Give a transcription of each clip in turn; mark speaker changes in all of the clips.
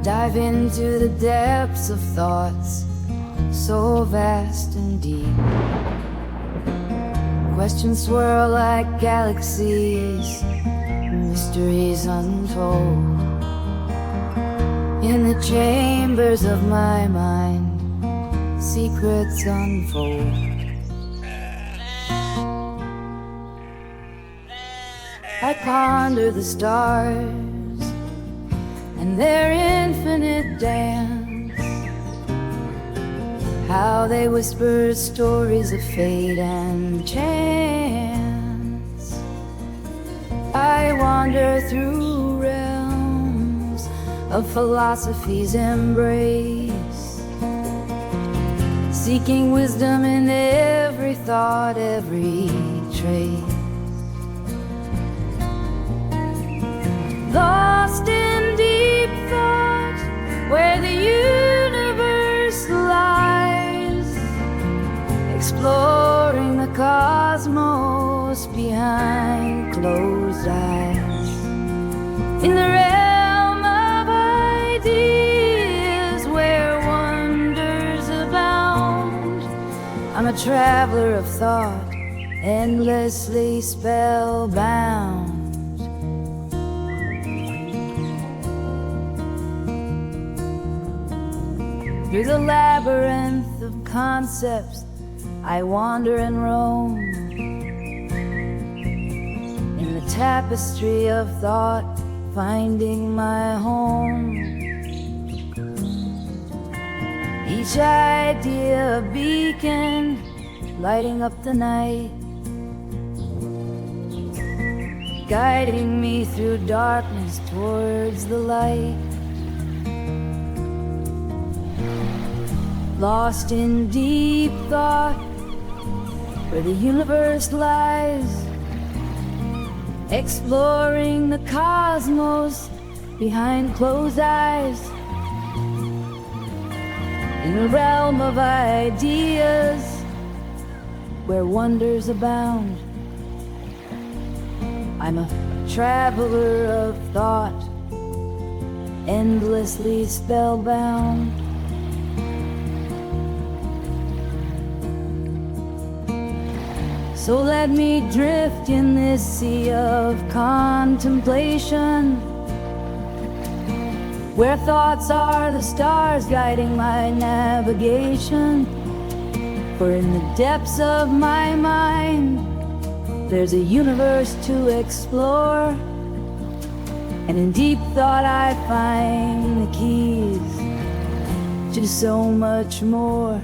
Speaker 1: Dive into the depths of thoughts so vast and deep. Questions swirl like galaxies, mysteries untold. In the chambers of my mind, secrets unfold. I ponder the stars and their infinite dance, how they whisper stories of fate and chance. I wander through realms of philosophy's embrace, seeking wisdom in every thought, every trace. Lost in deep thought, where the universe lies, exploring the cosmos behind closed eyes. In the realm of ideas, where wonders abound, I'm a traveler of thought, endlessly spellbound. Through the labyrinth of concepts, I wander and roam. In the tapestry of thought, finding my home. Each idea a beacon, lighting up the night, guiding me through darkness towards the light. Lost in deep thought, where the universe lies, exploring the cosmos behind closed eyes. In the realm of ideas, where wonders abound, I'm a traveler of thought, endlessly spellbound. So let me drift in this sea of contemplation, where thoughts are the stars guiding my navigation. For in the depths of my mind, there's a universe to explore, and in deep thought I find the keys to so much more.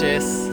Speaker 2: noches.